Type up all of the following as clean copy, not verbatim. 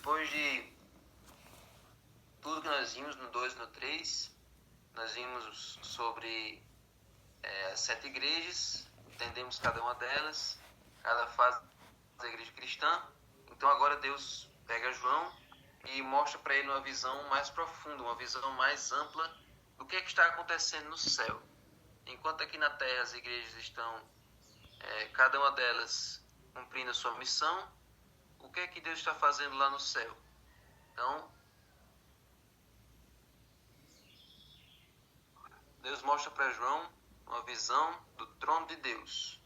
depois de tudo que nós vimos no 2 e no 3, nós vimos sobre as 7 igrejas, entendemos cada uma delas, cada fase da igreja cristã. Então agora Deus pega João e mostra para ele uma visão mais profunda, uma visão mais ampla do que está acontecendo no céu. Enquanto aqui na terra as igrejas estão, cada uma delas cumprindo a sua missão, o que é que Deus está fazendo lá no céu? Então, Deus mostra para João uma visão do trono de Deus.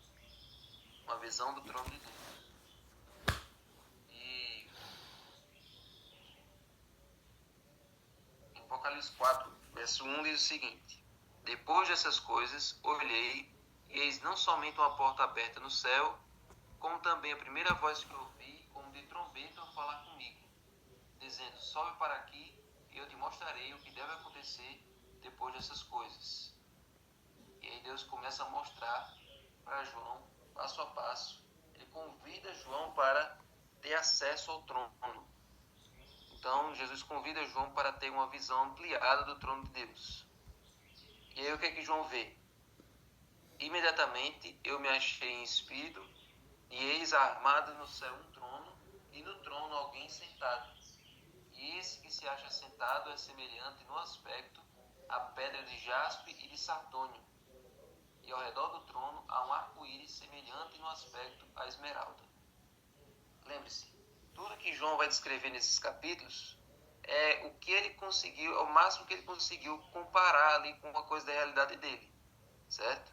Uma visão do trono de Deus. E em Apocalipse 4, verso 1 diz o seguinte: Depois dessas coisas, olhei, e eis não somente uma porta aberta no céu, como também a primeira voz que ouvi, como de trombeta, falar comigo, dizendo: Sobe para aqui, e eu te mostrarei o que deve acontecer depois dessas coisas. E aí Deus começa a mostrar para João, passo a passo. Ele convida João para ter acesso ao trono. Então, Jesus convida João para ter uma visão ampliada do trono de Deus. E aí o que é que João vê? Imediatamente eu me achei em espírito, e eis armado no céu um trono, e no trono alguém sentado. E esse que se acha sentado é semelhante no aspecto a pedra de jaspe e de sardônio. E ao redor do trono há um arco-íris semelhante no aspecto a esmeralda. Lembre-se, tudo que João vai descrever nesses capítulos é o que ele conseguiu, é o máximo que ele conseguiu comparar ali com uma coisa da realidade dele, certo?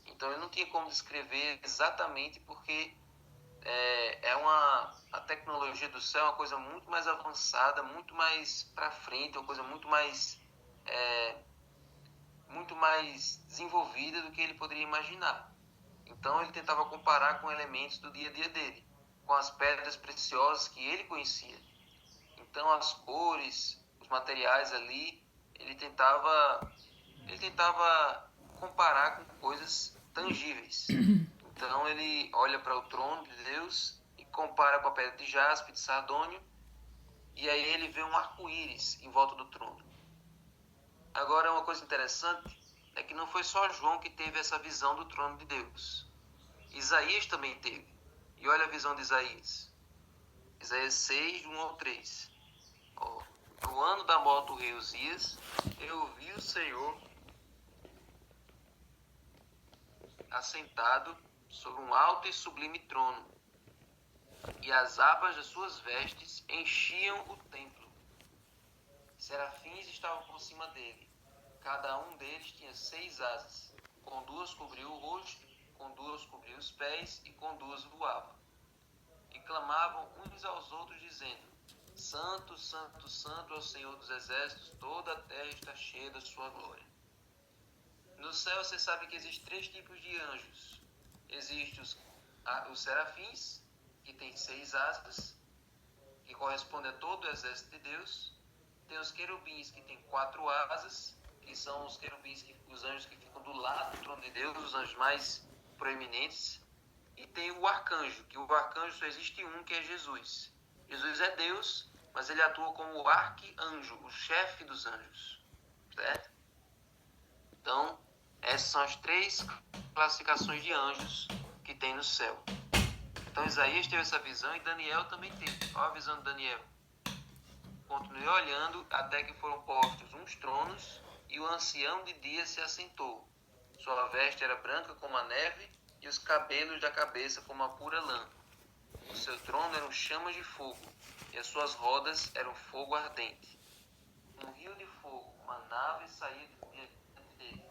Então ele não tinha como descrever exatamente porque a tecnologia do céu é uma coisa muito mais avançada, muito mais para frente, uma coisa muito mais desenvolvida do que ele poderia imaginar. Então ele tentava comparar com elementos do dia a dia dele, com as pedras preciosas que ele conhecia. Então as cores, os materiais ali, ele tentava comparar com coisas tangíveis. Então ele olha para o trono de Deus e compara com a pedra de jaspe, de sardônio, e aí ele vê um arco-íris em volta do trono. Agora, uma coisa interessante é que não foi só João que teve essa visão do trono de Deus. Isaías também teve. E olha a visão de Isaías. Isaías 6, 1 ao 3. No ano da morte do rei Uzias, eu vi o Senhor assentado sobre um alto e sublime trono, e as abas das suas vestes enchiam o templo. Serafins estavam por cima dele. Cada um deles tinha 6 asas. Com 2 cobriu o rosto, com 2 cobriu os pés, e com 2 voavam. E clamavam uns aos outros, dizendo: Santo, Santo, Santo é o Senhor dos exércitos, toda a terra está cheia da sua glória. No céu você sabe que existem 3 tipos de anjos. Existem os serafins, que têm 6 asas, que correspondem a todo o exército de Deus. Tem os querubins, que têm 4 asas, que são os querubins, os anjos que ficam do lado do trono de Deus, os anjos mais proeminentes. E tem o arcanjo, que o arcanjo só existe um, que é Jesus. Jesus é Deus, mas ele atua como o arcanjo, o chefe dos anjos, certo? Então, essas são as 3 classificações de anjos que tem no céu. Então Isaías teve essa visão e Daniel também teve. Olha a visão de Daniel. Continuei olhando até que foram postos uns tronos, e o ancião de dia se assentou. Sua veste era branca como a neve, e os cabelos da cabeça como a pura lã. O seu trono eram chamas de fogo, e as suas rodas eram fogo ardente. Um rio de fogo manava e saía diante dele.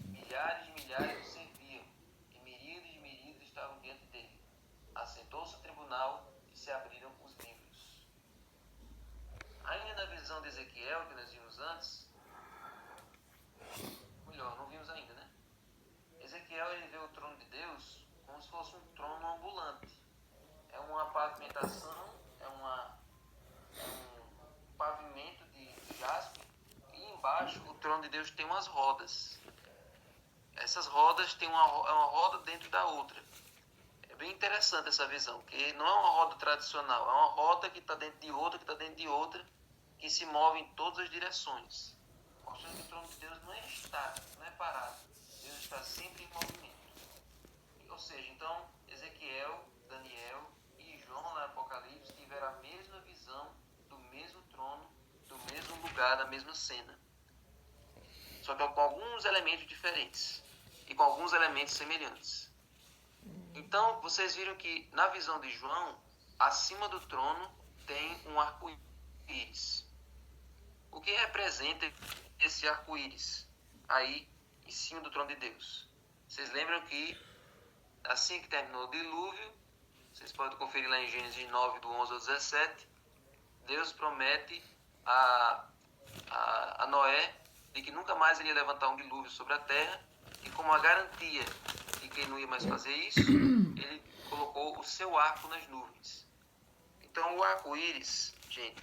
Milhares e milhares o serviam, e miríades e miríades estavam diante dele. Assentou-se o tribunal, e se abriram os livros. Ainda na visão de Ezequiel, que nós vimos antes, melhor, não vimos ainda, né? Ezequiel, ele vê o trono de Deus como se fosse um trono ambulante. É uma pavimentação, é um pavimento de jaspe, e embaixo o trono de Deus tem umas rodas. Essas rodas têm uma roda dentro da outra. bem interessante essa visão, porque não é uma roda tradicional, é uma roda que está dentro de outra, que está dentro de outra, que se move em todas as direções. Mostrando que o trono de Deus não é estático, não é parado. Deus está sempre em movimento. Ou seja, então, Ezequiel, Daniel e João lá no Apocalipse tiveram a mesma visão do mesmo trono, do mesmo lugar, da mesma cena. Só que com alguns elementos diferentes e com alguns elementos semelhantes. Então, vocês viram que na visão de João, acima do trono tem um arco-íris. O que representa esse arco-íris aí em cima do trono de Deus? Vocês lembram que assim que terminou o dilúvio, vocês podem conferir lá em Gênesis 9, do 11 ao 17, Deus promete a Noé de que nunca mais ele ia levantar um dilúvio sobre a terra, e como a garantia de que ele não ia mais fazer isso, ele colocou o seu arco nas nuvens. Então o arco-íris, gente,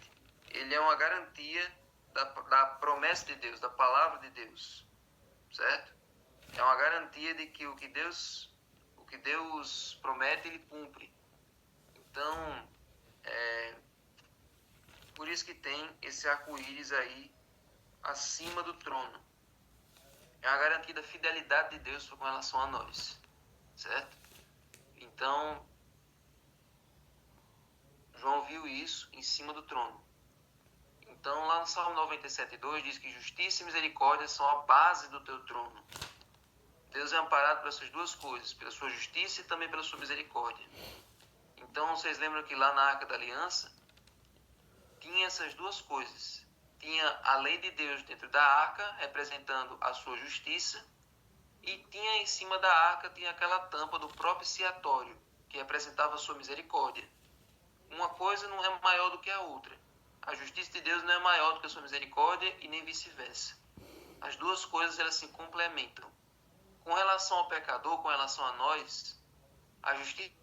ele é uma garantia da promessa de Deus, da palavra de Deus, certo? É uma garantia de que o que Deus promete, ele cumpre. Então, por isso que tem esse arco-íris aí acima do trono. É uma garantia da fidelidade de Deus com relação a nós, certo? Então, João viu isso em cima do trono. Então, lá no Salmo 97:2 diz que justiça e misericórdia são a base do teu trono. Deus é amparado por essas duas coisas, pela sua justiça e também pela sua misericórdia. Então, vocês lembram que lá na Arca da Aliança tinha essas duas coisas. Tinha a lei de Deus dentro da arca, representando a sua justiça, e tinha em cima da arca tinha aquela tampa do propiciatório, que representava a sua misericórdia. Uma coisa não é maior do que a outra. A justiça de Deus não é maior do que a sua misericórdia e nem vice-versa. As duas coisas elas se complementam. Com relação ao pecador, com relação a nós, a justiça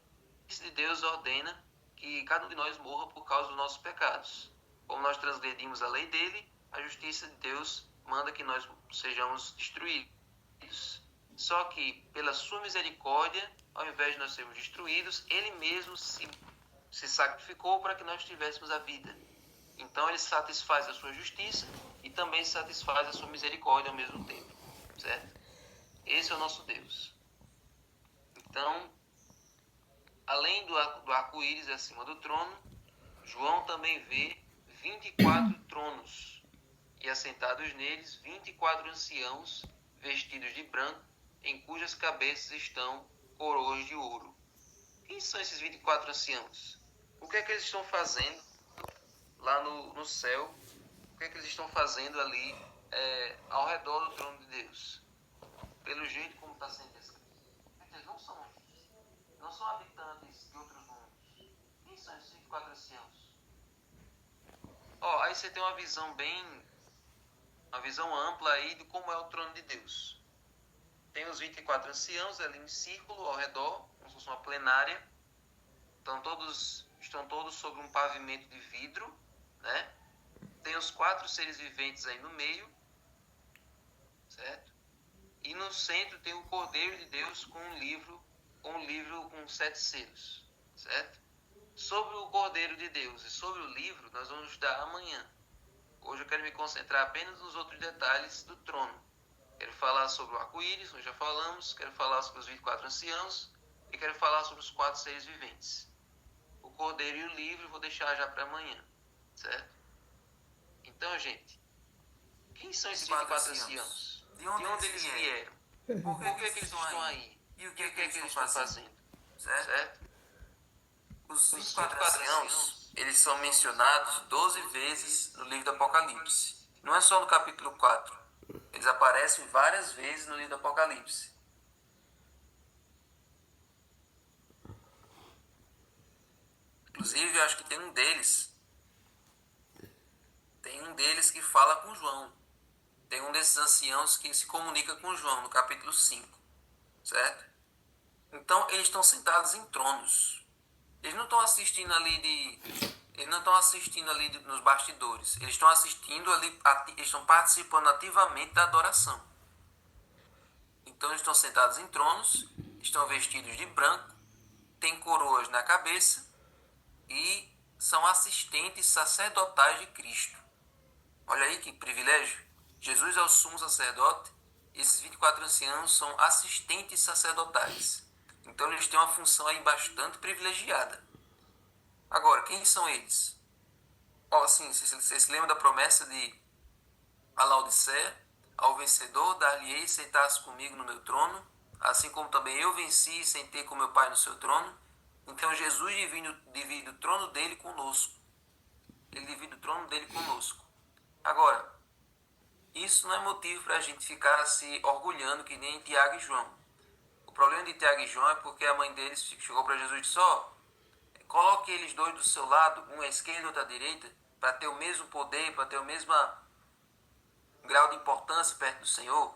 de Deus ordena que cada um de nós morra por causa dos nossos pecados. Como nós transgredimos a lei dele, a justiça de Deus manda que nós sejamos destruídos. Só que, pela sua misericórdia, ao invés de nós sermos destruídos, ele mesmo se sacrificou para que nós tivéssemos a vida. Então, ele satisfaz a sua justiça e também satisfaz a sua misericórdia ao mesmo tempo. Certo? Esse é o nosso Deus. Então, além do arco-íris acima do trono, João também vê 24 tronos e assentados neles 24 anciãos vestidos de branco, em cujas cabeças estão coroas de ouro. Quem são esses 24 anciãos? O que é que eles estão fazendo lá no céu? O que é que eles estão fazendo ali ao redor do trono de Deus? Pelo jeito como está sendo descrito. Eles não são habitantes de outros mundos. Quem são esses 24 anciãos? Aí você tem uma visão ampla aí de como é o trono de Deus. Tem os 24 anciãos ali em círculo ao redor, como se fosse uma plenária. Estão todos sobre um pavimento de vidro, né? Tem os 4 seres viventes aí no meio, certo? E no centro tem o Cordeiro de Deus com um livro com 7 selos, certo? Sobre o Cordeiro de Deus e sobre o livro nós vamos estudar amanhã. Hoje eu quero me concentrar apenas nos outros detalhes do trono. Quero falar sobre o arco-íris, nós já falamos, quero falar sobre os 24 anciãos e quero falar sobre os 4 seres viventes. O Cordeiro e o livro eu vou deixar já para amanhã, certo? Então, gente, quem são esses 24 anciãos? De onde eles vieram? Por que eles estão aí? E o que é que eles estão fazendo? Certo? Os 24 anciãos, eles são mencionados 12 vezes no livro do Apocalipse. Não é só no capítulo 4. Eles aparecem várias vezes no livro do Apocalipse. Inclusive, eu acho que tem um deles que fala com João. Tem um desses anciãos que se comunica com João no capítulo 5. Certo? Então, eles estão sentados em tronos. Eles não estão assistindo ali nos bastidores. Eles estão assistindo ali, eles estão participando ativamente da adoração. Então eles estão sentados em tronos, estão vestidos de branco têm coroas na cabeça e são assistentes sacerdotais de Cristo. Olha aí que privilégio. Jesus é o sumo sacerdote e esses 24 anciãos são assistentes sacerdotais. Então eles têm uma função aí bastante privilegiada. Agora, quem são eles? Assim, você se lembra da promessa de a Laodiceia? Ao vencedor dar-lhe-ei sentar-se comigo no meu trono, assim como também eu venci e sentei com meu Pai no seu trono. Então Jesus divide o trono dele conosco. Ele divide o trono dele conosco. Agora, isso não é motivo para a gente ficar se orgulhando que nem Tiago e João. O problema de Tiago e João é porque a mãe deles chegou para Jesus e disse: coloque eles dois do seu lado, um à esquerda e outro à direita, para ter o mesmo poder, para ter o mesmo grau de importância perto do Senhor.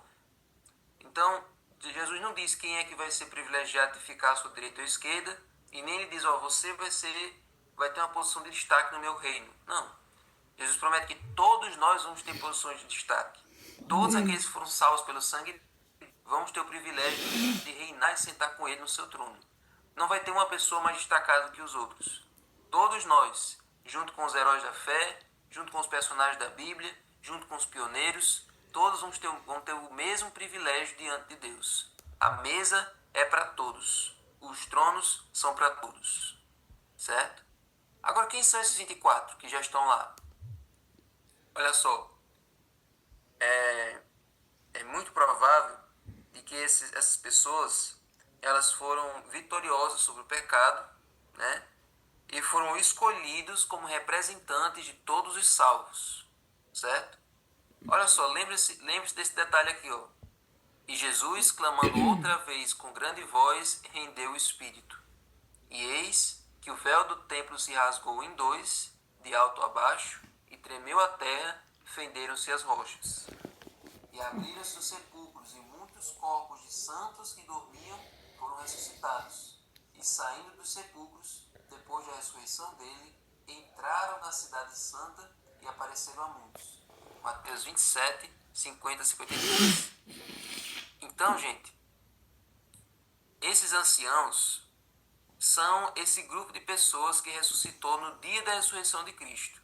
Então, Jesus não diz quem é que vai ser privilegiado de ficar à sua direita ou à esquerda, e nem ele diz: você vai ter uma posição de destaque no meu reino. Não. Jesus promete que todos nós vamos ter posições de destaque. Todos aqueles que foram salvos pelo sangue vamos ter o privilégio de reinar e sentar com ele no seu trono. Não vai ter uma pessoa mais destacada do que os outros. Todos nós, junto com os heróis da fé, junto com os personagens da Bíblia, junto com os pioneiros, todos vão ter o mesmo privilégio diante de Deus. A mesa é para todos. Os tronos são para todos. Certo? Agora, quem são esses 24 que já estão lá? Olha só, é muito provável de que essas pessoas elas foram vitoriosas sobre o pecado, né? E foram escolhidos como representantes de todos os salvos, certo? Olha só, lembre-se desse detalhe aqui, ó. E Jesus, clamando outra vez com grande voz, rendeu o espírito. E eis que o véu do templo se rasgou em dois, de alto a baixo, e tremeu a terra, fenderam-se as rochas. E abriram-se os sepulcros, e muitos corpos de santos que dormiam foram ressuscitados. E saindo dos sepulcros, depois da ressurreição dele, entraram na cidade santa e apareceram a muitos. Mateus 27, 50 a 53. Então, gente, esses anciãos são esse grupo de pessoas que ressuscitou no dia da ressurreição de Cristo.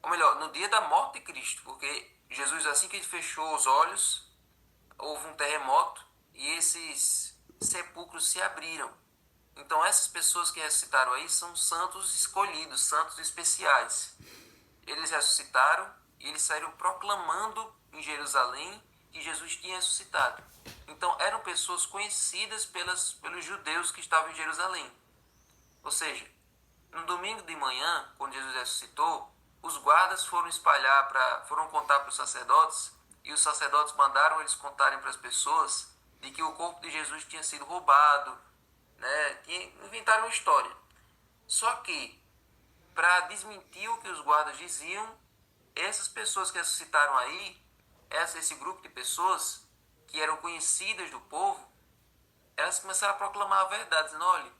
Ou melhor, no dia da morte de Cristo, porque Jesus, assim que ele fechou os olhos, houve um terremoto e esses sepulcros se abriram. Então essas pessoas que ressuscitaram aí são santos escolhidos, santos especiais. Eles ressuscitaram e eles saíram proclamando em Jerusalém que Jesus tinha ressuscitado. Então eram pessoas conhecidas pelos judeus que estavam em Jerusalém. Ou seja, no domingo de manhã, quando Jesus ressuscitou, os guardas foram contar para os sacerdotes, e os sacerdotes mandaram eles contarem para as pessoas de que o corpo de Jesus tinha sido roubado, né? Inventaram uma história. Só que, para desmentir o que os guardas diziam, essas pessoas que ressuscitaram aí, esse grupo de pessoas que eram conhecidas do povo, elas começaram a proclamar a verdade, dizendo: olha,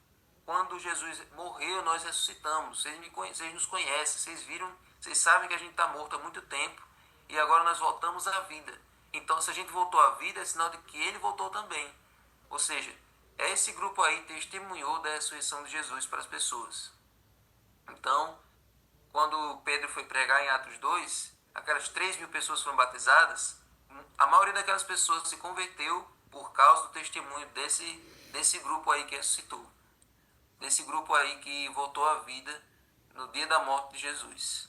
quando Jesus morreu, nós ressuscitamos, vocês nos conhecem, vocês viram, vocês sabem que a gente está morto há muito tempo e agora nós voltamos à vida. Então, se a gente voltou à vida, é sinal de que ele voltou também. Ou seja, esse grupo aí testemunhou da ressurreição de Jesus para as pessoas. Então, quando Pedro foi pregar em Atos 2, aquelas 3.000 pessoas foram batizadas, a maioria daquelas pessoas se converteu por causa do testemunho desse grupo aí que ressuscitou. Desse grupo aí que voltou à vida no dia da morte de Jesus.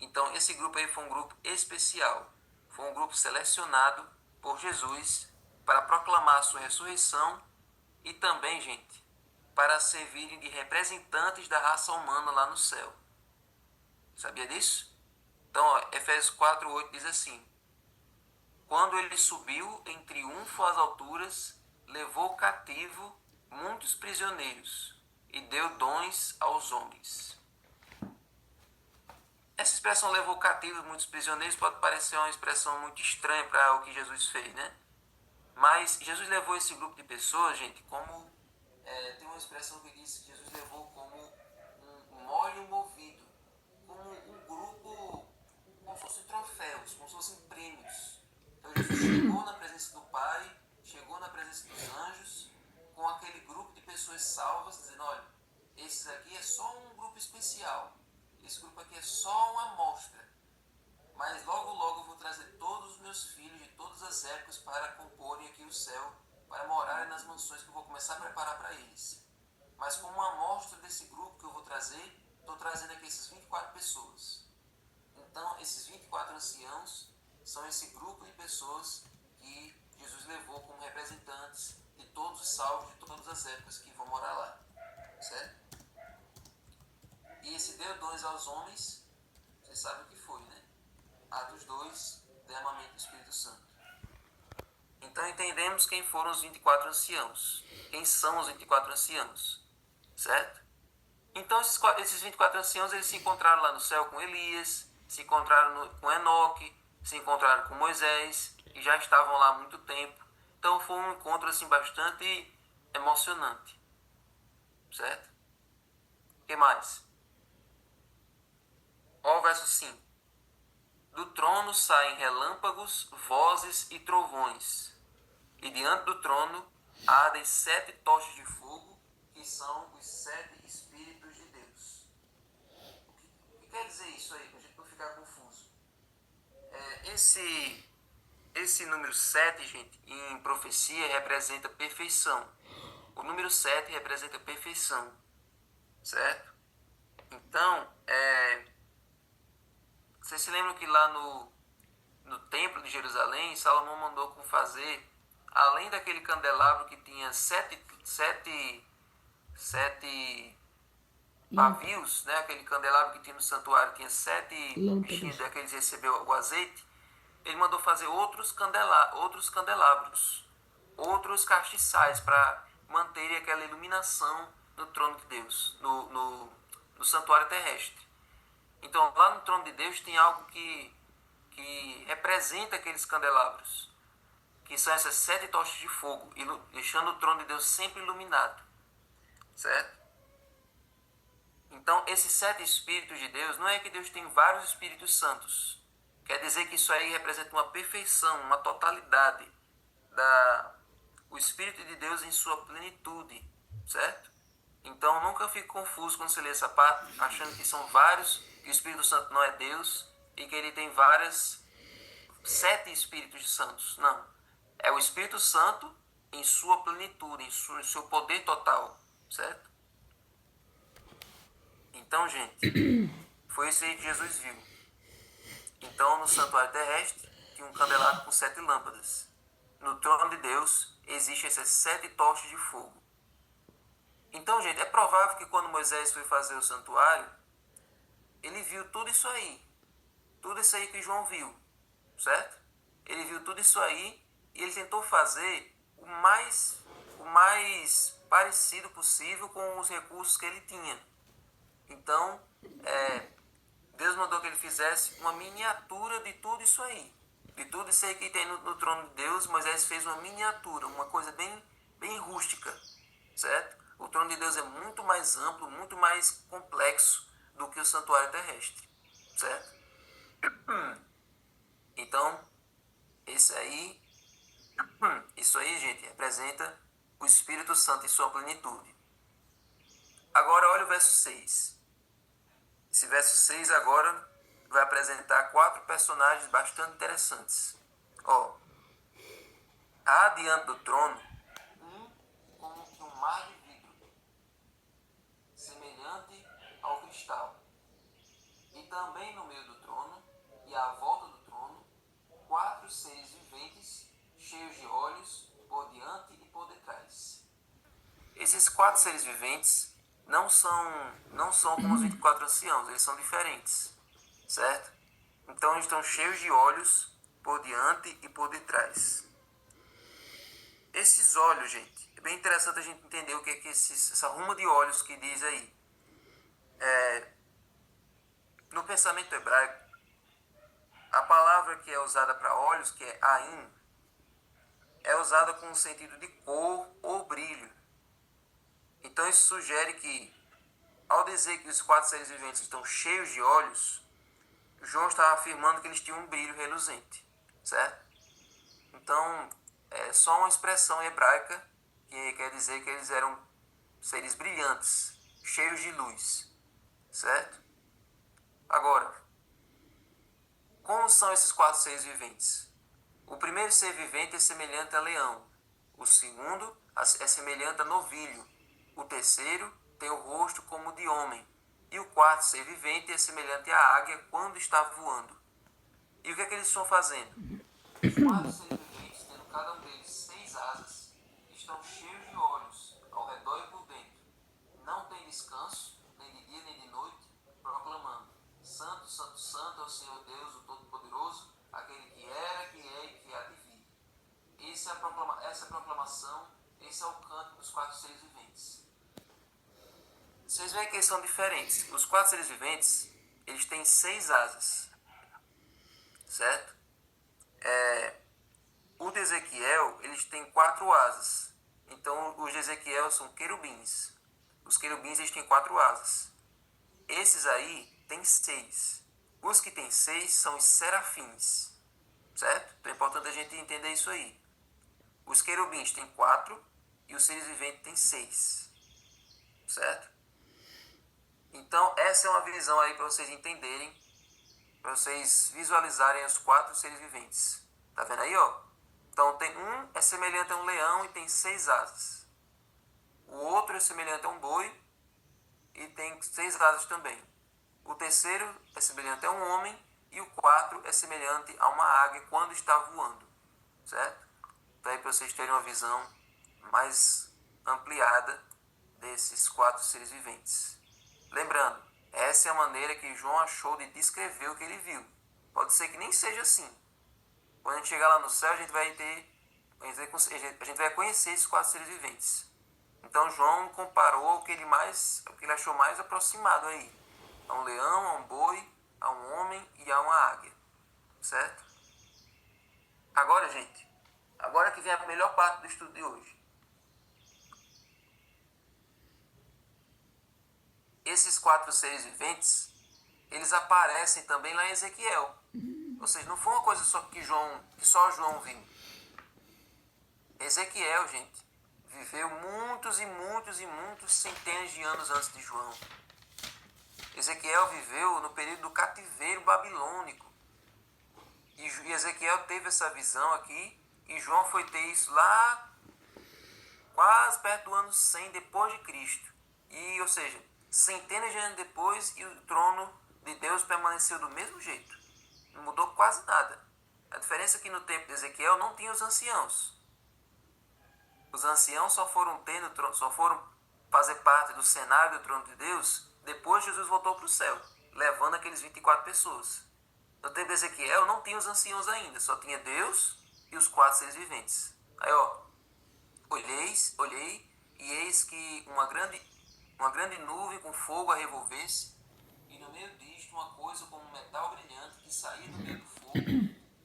Então, esse grupo aí foi um grupo especial. Foi um grupo selecionado por Jesus para proclamar a sua ressurreição e também, gente, para servirem de representantes da raça humana lá no céu. Sabia disso? Então, Efésios 4:8 diz assim: quando ele subiu em triunfo às alturas, levou cativo muitos prisioneiros e deu dons aos homens. Essa expressão levou cativo muitos prisioneiros pode parecer uma expressão muito estranha para o que Jesus fez, né? Mas Jesus levou esse grupo de pessoas, gente, como... tem uma expressão que diz que Jesus levou como um óleo movido, como um grupo, como se fossem troféus, como se fossem prêmios. Então Jesus chegou na presença do Pai, chegou na presença dos anjos, com aquele grupo de pessoas pessoas salvas, dizendo, olha, esse aqui é só um grupo especial, esse grupo aqui é só uma amostra, mas logo logo eu vou trazer todos os meus filhos de todas as épocas para comporem aqui o céu, para morarem nas mansões que eu vou começar a preparar para eles. Mas como uma amostra desse grupo que eu vou trazer, estou trazendo aqui essas 24 pessoas. Então, esses 24 anciãos são esse grupo de pessoas que Jesus levou como representantes de todos os salvos de todas as épocas que vão morar lá. Certo? E esse deu dons aos homens, vocês sabem o que foi, né? Atos 2, derramamento do Espírito Santo. Então entendemos quem foram os 24 anciãos. Quem são os 24 anciãos. Certo? Então esses 24 anciãos, eles se encontraram lá no céu com Elias, se encontraram com Enoque, se encontraram com Moisés, e já estavam lá há muito tempo. Então foi um encontro assim bastante emocionante. Certo? O que mais? Ó o verso 5. Do trono saem relâmpagos, vozes e trovões. E diante do trono ardem 7 tochas de fogo, que são os 7 Espíritos de Deus. O que quer dizer isso aí, para a gente não ficar confuso? Esse número 7, gente, em profecia representa perfeição. O número 7 representa perfeição. Certo? Então, vocês se lembram que lá no templo de Jerusalém, Salomão mandou fazer, além daquele candelabro que tinha sete pavios, né? Aquele candelabro que tinha no santuário tinha 7 bichinhos daqueles que recebeu o azeite. Ele mandou fazer outros candelabros, outros castiçais para manterem aquela iluminação no trono de Deus, no santuário terrestre. Então, lá no trono de Deus tem algo que representa aqueles candelabros, que são essas 7 tochas de fogo, deixando o trono de Deus sempre iluminado. Certo? Então, esses 7 Espíritos de Deus, não é que Deus tem vários Espíritos Santos. Quer dizer que isso aí representa uma perfeição, uma totalidade, o Espírito de Deus em sua plenitude. Certo? Então, nunca fique confuso quando você lê essa parte, achando que são vários, que o Espírito Santo não é Deus e que ele tem 7 Espíritos Santos. Não. É o Espírito Santo em sua plenitude, em seu poder total. Certo? Então, gente, foi isso aí que Jesus viu. Então, no santuário terrestre, tinha um candelabro com 7 lâmpadas. No trono de Deus, existem essas 7 tochas de fogo. Então, gente, é provável que quando Moisés foi fazer o santuário, ele viu tudo isso aí. Tudo isso aí que João viu. Certo? Ele viu tudo isso aí e ele tentou fazer o mais parecido possível com os recursos que ele tinha. Então, Deus mandou que ele fizesse uma miniatura de tudo isso aí. De tudo isso aí que tem no trono de Deus, Moisés fez uma miniatura, uma coisa bem rústica. Certo? O trono de Deus é muito mais amplo, muito mais complexo do que o santuário terrestre. Certo? Então, isso aí, gente, representa o Espírito Santo em sua plenitude. Agora, olha o verso 6. Esse verso 6 agora vai apresentar 4 personagens bastante interessantes. Ó, há diante do trono como que um mar de vidro, semelhante ao cristal. E também no meio do trono e à volta do trono, 4 seres viventes, cheios de olhos, por diante e por detrás. Esses 4 seres viventes não são como os 24 anciãos, eles são diferentes, certo? Então eles estão cheios de olhos por diante e por detrás. Esses olhos, gente, é bem interessante a gente entender o que é essa ruma de olhos que diz aí. No pensamento hebraico, a palavra que é usada para olhos, que é ain, é usada com o sentido de cor ou brilho. Então isso sugere que, ao dizer que os 4 seres viventes estão cheios de olhos, João estava afirmando que eles tinham um brilho reluzente, certo? Então, é só uma expressão hebraica que quer dizer que eles eram seres brilhantes, cheios de luz, certo? Agora, como são esses 4 seres viventes? O primeiro ser vivente é semelhante a leão, o segundo é semelhante a novilho, o terceiro tem o rosto como de homem, e o quarto ser vivente é semelhante à águia quando está voando. E o que é que eles estão fazendo? Os 4 seres viventes, tendo cada um deles 6 asas, estão cheios de olhos ao redor e por dentro. Não tem descanso, nem de dia nem de noite, proclamando: Santo, Santo, Santo é o Senhor Deus, o Todo-Poderoso, aquele que era, que é e que há de vir. Essa é a proclamação, esse é o canto dos 4 seres viventes. Vocês veem que eles são diferentes. Os 4 seres viventes, eles têm 6 asas, certo? O de Ezequiel, eles têm 4 asas. Então, os de Ezequiel são querubins. Os querubins, eles têm 4 asas. Esses aí têm 6. Os que têm 6 são os serafins, certo? Então é importante a gente entender isso aí. Os querubins têm 4 e os seres viventes têm 6, certo? Então, essa é uma visão aí para vocês entenderem, para vocês visualizarem os 4 seres viventes. Tá vendo aí, ó? Então, tem um é semelhante a um leão e tem 6 asas. O outro é semelhante a um boi e tem 6 asas também. O terceiro é semelhante a um homem e o quarto é semelhante a uma águia quando está voando, certo? Então, aí para vocês terem uma visão mais ampliada desses 4 seres viventes. Lembrando, essa é a maneira que João achou de descrever o que ele viu. Pode ser que nem seja assim. Quando a gente chegar lá no céu, a gente vai conhecer esses 4 seres viventes. Então João comparou o que ele achou mais aproximado aí. A um leão, a um boi, a um homem e a uma águia. Certo? Agora, gente, agora que vem a melhor parte do estudo de hoje. Esses 4 seres viventes, eles aparecem também lá em Ezequiel. Ou seja, não foi uma coisa só que só João viu. Ezequiel, gente, viveu muitos e muitos e muitos centenas de anos antes de João. Ezequiel viveu no período do cativeiro babilônico. E Ezequiel teve essa visão aqui, e João foi ter isso lá quase perto do ano 100 depois de Cristo. Ou seja, centenas de anos depois, e o trono de Deus permaneceu do mesmo jeito. Não mudou quase nada. A diferença é que no tempo de Ezequiel não tinha os anciãos. Os anciãos só foram fazer parte do cenário do trono de Deus depois Jesus voltou para o céu, levando aqueles 24 pessoas. No tempo de Ezequiel não tinha os anciãos ainda, só tinha Deus e os 4 seres viventes. Aí, ó, olhei e eis que uma grande nuvem com fogo a revolver-se, e no meio disto uma coisa como um metal brilhante que saía do meio do fogo.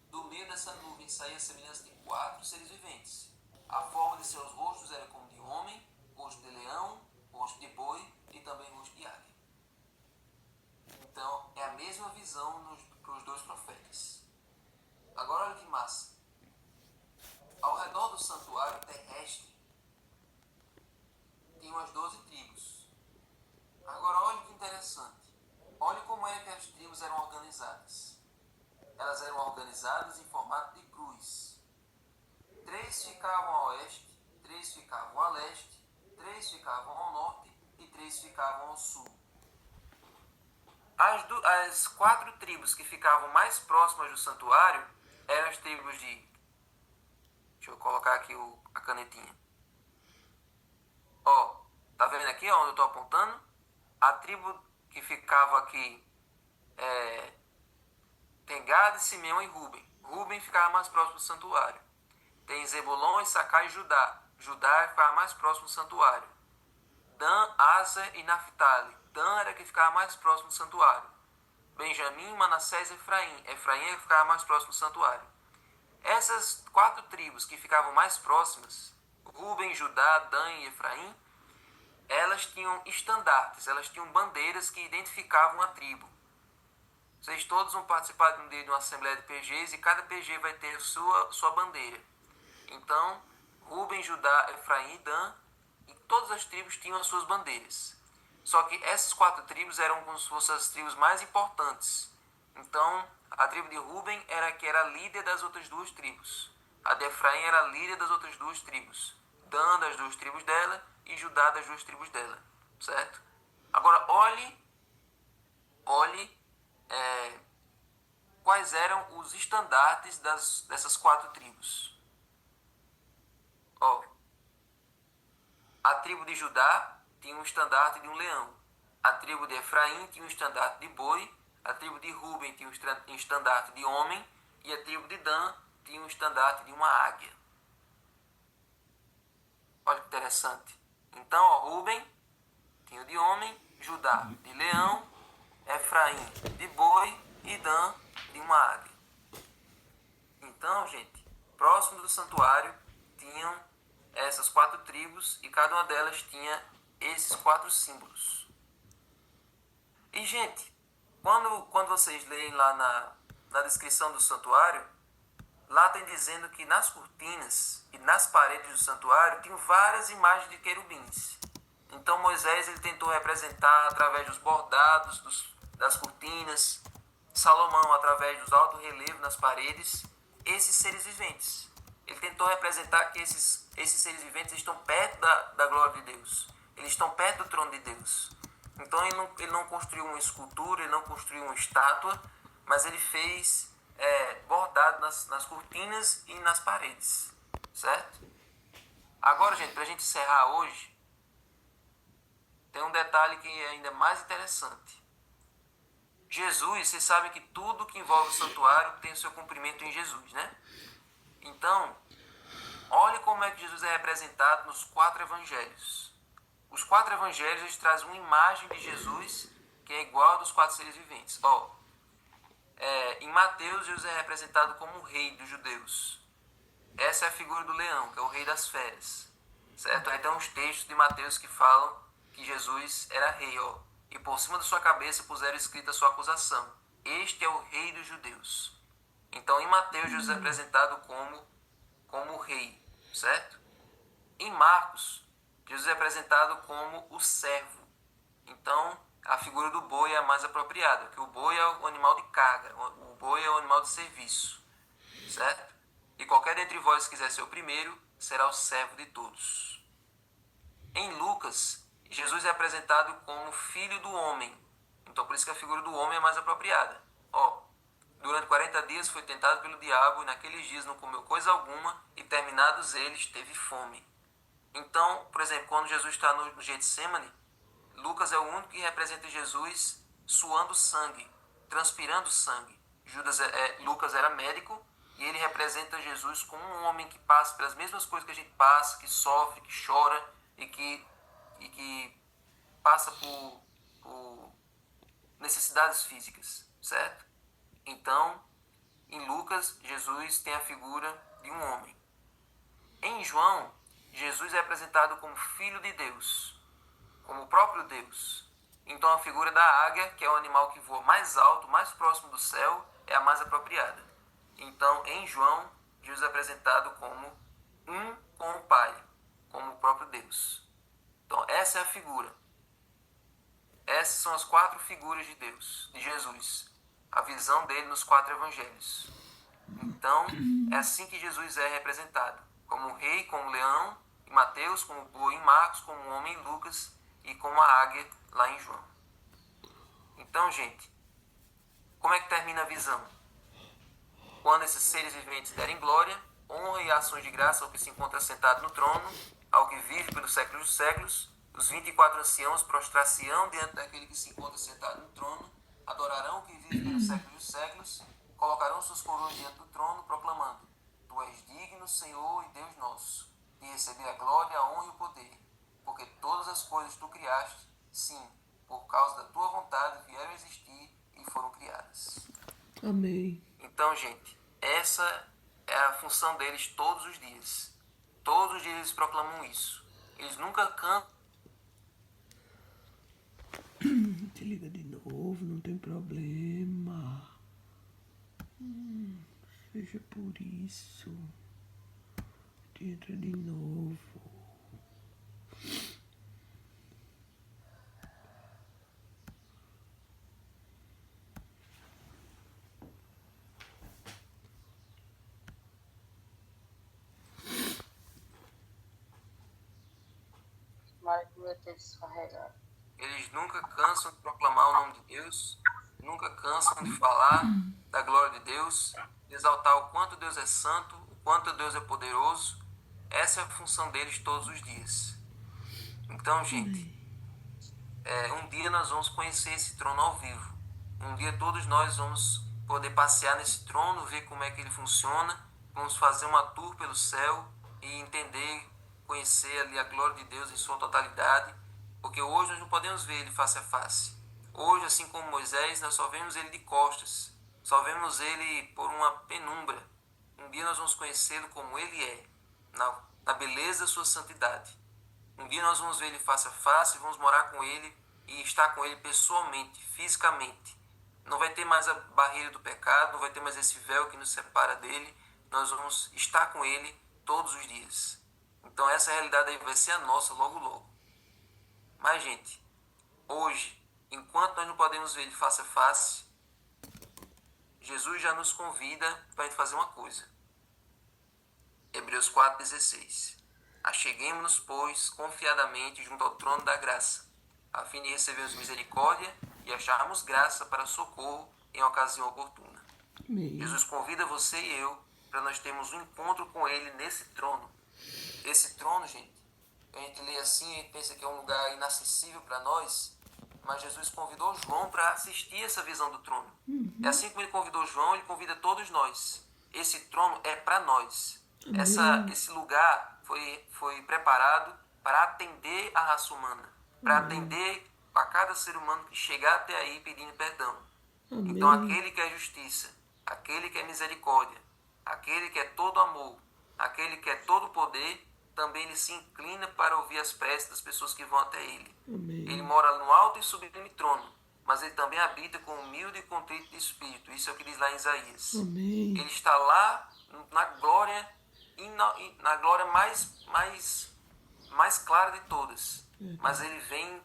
Do meio dessa nuvem saía a semelhança de 4 seres viventes. A forma de seus rostos era como de homem, rosto de leão, rosto de boi e também rosto de águia. Então, é a mesma visão para os 2 profetas. Agora, olha que massa. Ao redor do santuário terrestre, tem umas 12 tribos. Agora, olha que interessante. Olha como é que as tribos eram organizadas. Elas eram organizadas em formato de cruz. 3 ficavam a oeste, 3 ficavam a leste, 3 ficavam ao norte e 3 ficavam ao sul. As 4 tribos que ficavam mais próximas do santuário eram as tribos de... Deixa eu colocar aqui a canetinha. Ó, tá vendo aqui onde eu estou apontando? A tribo que ficava aqui tem Gad, Simeão e Ruben. Ruben ficava mais próximo do santuário. Tem Zebulon, Issacar e Judá. Judá ficava mais próximo do santuário. Dan, Aser e Naphtali. Dan era que ficava mais próximo do santuário. Benjamim, Manassés e Efraim. Efraim é que ficava mais próximo do santuário. Essas 4 tribos que ficavam mais próximas, Ruben, Judá, Dan e Efraim, elas tinham estandartes, elas tinham bandeiras que identificavam a tribo. Vocês todos vão participar de uma assembleia de PGs e cada PG vai ter sua bandeira. Então, Ruben, Judá, Efraim e Dan, e todas as tribos tinham as suas bandeiras. Só que essas 4 tribos eram como se fossem as tribos mais importantes. Então, a tribo de Ruben era a que era líder das outras 2 tribos. A de Efraim era a líder das outras 2 tribos. Dan das 2 tribos dela e Judá das 2 tribos dela. Certo? Agora, olhe quais eram os estandartes dessas 4 tribos. Ó, a tribo de Judá tinha um estandarte de um leão. A tribo de Efraim tinha um estandarte de boi. A tribo de Ruben tinha um estandarte de homem. E a tribo de Dan tinha um estandarte de uma águia. Olha que interessante. Então, ó, Ruben tinha o de homem, Judá de leão, Efraim de boi e Dan de uma águia. Então, gente, próximo do santuário tinham essas 4 tribos e cada uma delas tinha esses 4 símbolos. E, gente, quando vocês leem lá na descrição do santuário, lá tem dizendo que nas cortinas e nas paredes do santuário tinham várias imagens de querubins. Então Moisés ele tentou representar através dos bordados das cortinas, Salomão através dos altos relevos nas paredes, esses seres viventes. Ele tentou representar que esses seres viventes estão perto da glória de Deus. Eles estão perto do trono de Deus. Então ele não construiu uma escultura, ele não construiu uma estátua, mas ele fez bordado nas cortinas e nas paredes. Certo? Agora, gente, para a gente encerrar hoje, tem um detalhe que é ainda mais interessante. Jesus, vocês sabem que tudo que envolve o santuário tem o seu cumprimento em Jesus, né? Então, olhe como é que Jesus é representado nos 4 evangelhos. Os 4 evangelhos eles trazem uma imagem de Jesus que é igual a dos 4 seres viventes. Em Mateus, Jesus é representado como o rei dos judeus. Essa é a figura do leão, que é o rei das feras. Certo? Aí tem uns textos de Mateus que falam que Jesus era rei, ó. E por cima da sua cabeça puseram escrita a sua acusação. Este é o rei dos judeus. Então, em Mateus, Jesus é apresentado como rei, certo? Em Marcos, Jesus é apresentado como o servo. Então, a figura do boi é a mais apropriada, porque o boi é o animal de carga, o boi é o animal de serviço, certo? E qualquer dentre vós que quiser ser o primeiro, será o servo de todos. Em Lucas, Jesus é apresentado como filho do homem. Então, por isso que a figura do homem é mais apropriada. Durante 40 dias foi tentado pelo diabo e naqueles dias não comeu coisa alguma e terminados eles teve fome. Então, por exemplo, quando Jesus está no Getsemane, Lucas é o único que representa Jesus suando sangue, transpirando sangue. Lucas era médico e ele representa Jesus como um homem que passa pelas mesmas coisas que a gente passa, que sofre, que chora e que passa por necessidades físicas, certo? Então, em Lucas, Jesus tem a figura de um homem. Em João, Jesus é apresentado como Filho de Deus, como o próprio Deus. Então, a figura da águia, que é o animal que voa mais alto, mais próximo do céu, é a mais apropriada. Então, em João, Jesus é apresentado como um com o Pai, como o próprio Deus. Então, essa é a figura. Essas são as 4 figuras de Deus, de Jesus. A visão dele nos 4 evangelhos. Então, é assim que Jesus é representado. Como rei, como leão, em Mateus, como boi em Marcos, como homem em Lucas e como a águia lá em João. Então, gente, como é que termina a visão? Quando esses seres viventes derem glória, honra e ações de graça ao que se encontra sentado no trono, ao que vive pelos séculos dos séculos, os 24 anciãos prostrar-se-ão diante daquele que se encontra sentado no trono, adorarão o que vive pelos séculos dos séculos, colocarão suas coroas diante do trono, proclamando: Tu és digno, Senhor e Deus nosso, de receber a glória, a honra e o poder, porque todas as coisas tu criaste, sim, por causa da tua vontade vieram a existir e foram criadas. Amém. Então, gente, essa é a função deles todos os dias. Todos os dias eles proclamam isso. Eles nunca cantam. Te liga de novo, não tem problema. Seja por isso. Te entra de novo. Ai, meu Deus, escorregado. Eles nunca cansam de proclamar o nome de Deus, nunca cansam de falar da glória de Deus, de exaltar o quanto Deus é santo, o quanto Deus é poderoso. Essa é a função deles todos os dias. Então, gente, um dia nós vamos conhecer esse trono ao vivo. Um dia todos nós vamos poder passear nesse trono, ver como é que ele funciona. Vamos fazer uma tour pelo céu e entender, conhecer ali a glória de Deus em sua totalidade. Porque hoje nós não podemos ver ele face a face. Hoje, assim como Moisés, nós só vemos ele de costas. Só vemos ele por uma penumbra. Um dia nós vamos conhecê-lo como ele é, na beleza da sua santidade. Um dia nós vamos ver ele face a face, vamos morar com ele e estar com ele pessoalmente, fisicamente. Não vai ter mais a barreira do pecado, não vai ter mais esse véu que nos separa dele. Nós vamos estar com ele todos os dias. Então essa realidade aí vai ser a nossa logo logo. Mas, gente, hoje, enquanto nós não podemos ver ele face a face, Jesus já nos convida para fazer uma coisa. Hebreus 4,16. Acheguemo-nos, pois, confiadamente junto ao trono da graça, a fim de recebermos misericórdia e acharmos graça para socorro em ocasião oportuna. Amém. Jesus convida você e eu para nós termos um encontro com ele nesse trono. Esse trono, gente, a gente lê assim e pensa que é um lugar inacessível para nós, mas Jesus convidou João para assistir essa visão do trono. E assim como ele convidou João, ele convida todos nós. Esse trono é para nós. Esse lugar foi preparado para atender a raça humana, para atender a cada ser humano que chegar até aí pedindo perdão. Amém. Então aquele que é justiça, aquele que é misericórdia, aquele que é todo amor, aquele que é todo poder, também ele se inclina para ouvir as preces das pessoas que vão até ele. Amém. Ele mora no alto e sublime trono, mas ele também habita com humilde e contrito de espírito. Isso é o que diz lá em Isaías. Amém. Ele está lá na glória na glória mais clara de todas. Mas ele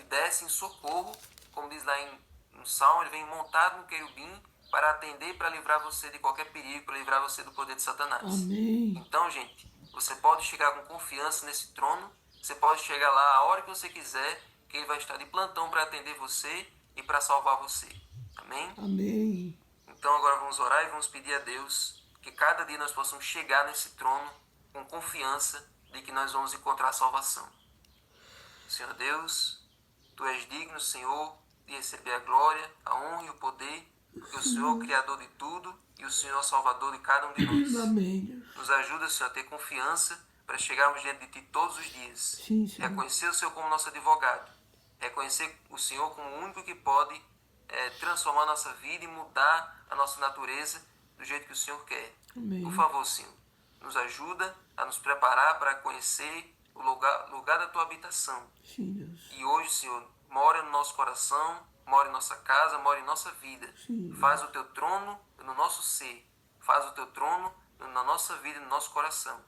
desce em socorro, como diz lá no Salmo, ele vem montado no querubim para atender, para livrar você de qualquer perigo, para livrar você do poder de Satanás. Amém. Então, gente, você pode chegar com confiança nesse trono, você pode chegar lá a hora que você quiser, que ele vai estar de plantão para atender você e para salvar você. Amém? Amém. Então agora vamos orar e vamos pedir a Deus que cada dia nós possamos chegar nesse trono com confiança de que nós vamos encontrar salvação. Senhor Deus, Tu és digno, Senhor, de receber a glória, a honra e o poder, porque o Senhor é o Criador de tudo e o Senhor é o Salvador de cada um de nós. Amém. Nos ajuda, Senhor, a ter confiança para chegarmos diante de Ti todos os dias. Sim, Senhor. Reconhecer o Senhor como nosso advogado. Reconhecer o Senhor como o único que pode transformar a nossa vida e mudar a nossa natureza do jeito que o Senhor quer. Amém. Por favor, Senhor, nos ajuda a nos preparar para conhecer o lugar da Tua habitação. Sim, Deus. E hoje, Senhor, mora no nosso coração, mora em nossa casa, mora em nossa vida. Sim. Faz o Teu trono no nosso ser. Faz o Teu trono na nossa vida, no nosso coração.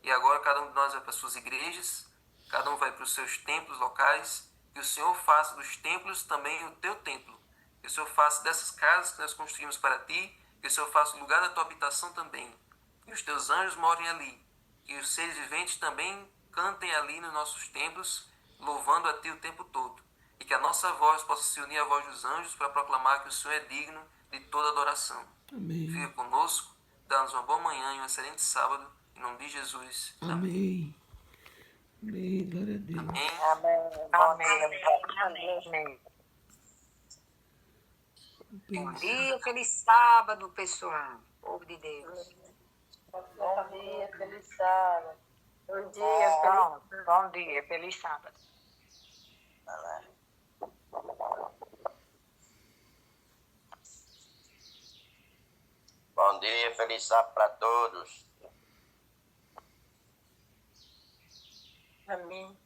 E agora cada um de nós vai para as suas igrejas, cada um vai para os seus templos locais, que o Senhor faça dos templos também o Teu templo. Que o Senhor faça dessas casas que nós construímos para Ti, que o Senhor faça o lugar da Tua habitação também. Que os Teus anjos morem ali. Que os seres viventes também cantem ali nos nossos templos, louvando a Ti o tempo todo. E que a nossa voz possa se unir à voz dos anjos para proclamar que o Senhor é digno de toda adoração. Amém. Fica conosco, dá-nos uma boa manhã e um excelente sábado. Em nome de Jesus. Amém. Amém. Glória a Deus. Amém. Amém. Bom dia, feliz sábado, pessoal. Povo de Deus. Bom dia, feliz sábado. Bom Bom dia, feliz sábado. Bom dia, feliz sábado para todos. Amém.